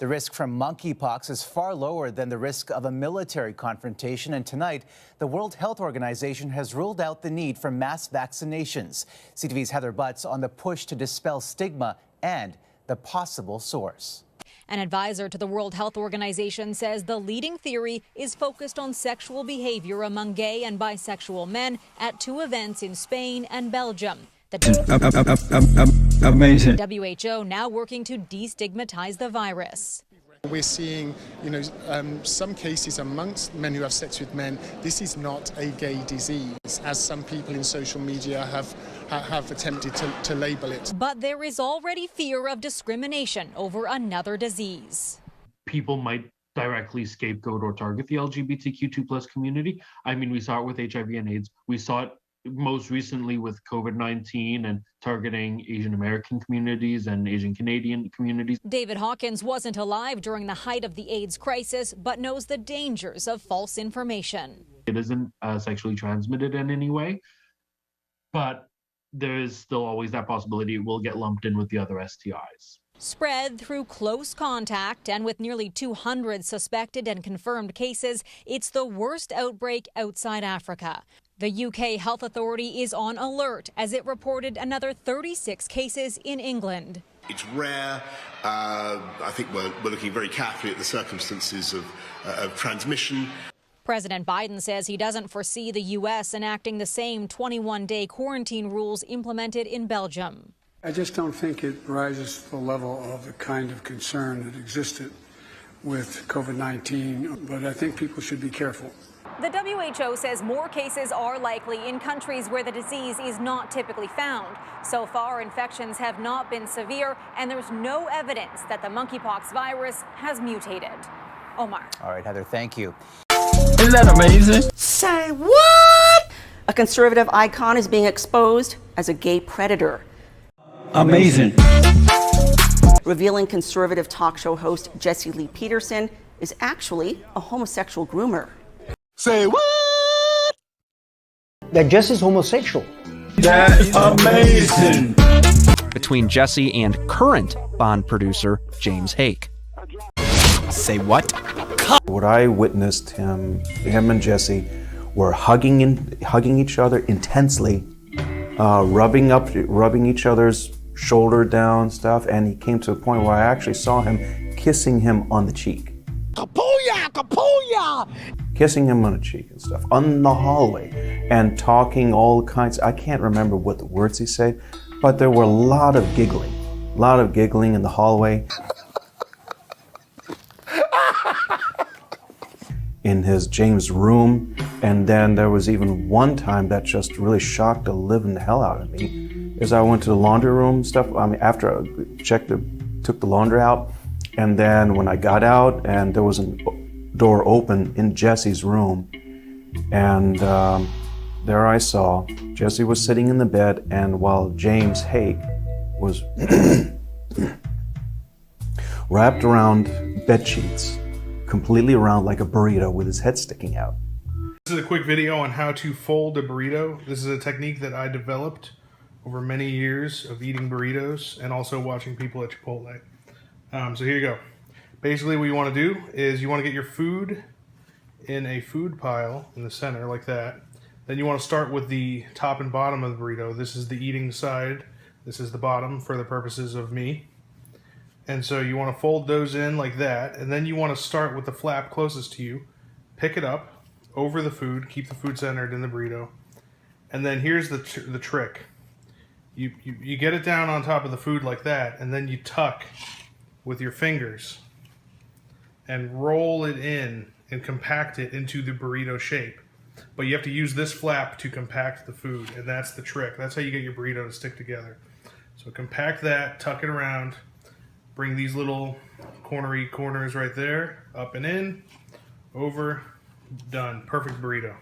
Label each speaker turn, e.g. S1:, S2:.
S1: The risk from monkeypox is far lower than the risk of a military confrontation, and tonight, the World Health Organization has ruled out the need for mass vaccinations. CTV's Heather Butts on the push to dispel stigma and the possible source.
S2: An advisor to the World Health Organization says the leading theory is focused on sexual behavior among gay and bisexual men at 2 events in Spain and Belgium.
S3: Amazing.
S2: WHO now working to destigmatize the virus.
S4: We're seeing, some cases amongst men who have sex with men. This is not a gay disease, as some people in social media have attempted to label it.
S2: But there is already fear of discrimination over another disease.
S5: People might directly scapegoat or target the LGBTQ2+ community. I mean, we saw it with HIV and AIDS. We saw it most recently with COVID-19 and targeting Asian American communities and Asian Canadian communities.
S2: David Hawkins wasn't alive during the height of the AIDS crisis, but knows the dangers of false information.
S5: It isn't sexually transmitted in any way, but there is still always that possibility it will get lumped in with the other STIs.
S2: Spread through close contact, and with nearly 200 suspected and confirmed cases, it's the worst outbreak outside Africa. The UK Health Authority is on alert as it reported another 36 cases in England.
S6: It's rare. I think we're looking very carefully at the circumstances of transmission.
S2: President Biden says he doesn't foresee the U.S. enacting the same 21-day quarantine rules implemented in Belgium.
S7: I just don't think it rises to the level of the kind of concern that existed with COVID-19, but I think people should be careful.
S2: The WHO says more cases are likely in countries where the disease is not typically found. So far, infections have not been severe, and there's no evidence that the monkeypox virus has mutated. Omar.
S1: All right, Heather, thank you.
S3: Isn't that amazing?
S8: Say what? A conservative icon is being exposed as a gay predator.
S3: Amazing.
S8: Revealing conservative talk show host Jesse Lee Peterson is actually a homosexual groomer.
S9: Say what? That Jesse's homosexual.
S3: That's amazing.
S10: Between Jesse and current Bond producer James Hake.
S9: Say what?
S11: What I witnessed, him and Jesse were hugging each other intensely, rubbing each other's shoulder down stuff, and he came to a point where I actually saw him kissing him on the cheek.
S9: Kapuya! Kapuya!
S11: Kissing him on the cheek and stuff, on the hallway, and talking all kinds. I can't remember what the words he said, but there were a lot of giggling in the hallway. In his James room, and then there was even one time that just really shocked the living hell out of me, is I went to the laundry room stuff. I mean, after I took the laundry out, and then when I got out, and there was a door open in Jesse's room, and there I saw Jesse was sitting in the bed, and while James Hake was wrapped around bed sheets, completely around like a burrito with his head sticking out.
S12: This is a quick video on how to fold a burrito. This is a technique that I developed over many years of eating burritos and also watching people at Chipotle. So here you go. Basically what you want to do is you want to get your food in a food pile in the center like that. Then you want to start with the top and bottom of the burrito. This is the eating side. This is the bottom for the purposes of me. And so you want to fold those in like that, and then you want to start with the flap closest to you, pick it up over the food, keep the food centered in the burrito, and then here's the trick. You get it down on top of the food like that, and then you tuck with your fingers and roll it in and compact it into the burrito shape. But you have to use this flap to compact the food, and that's the trick. That's how you get your burrito to stick together. So compact that, tuck it around, bring these little corners right there, up and in, over, done. Perfect burrito.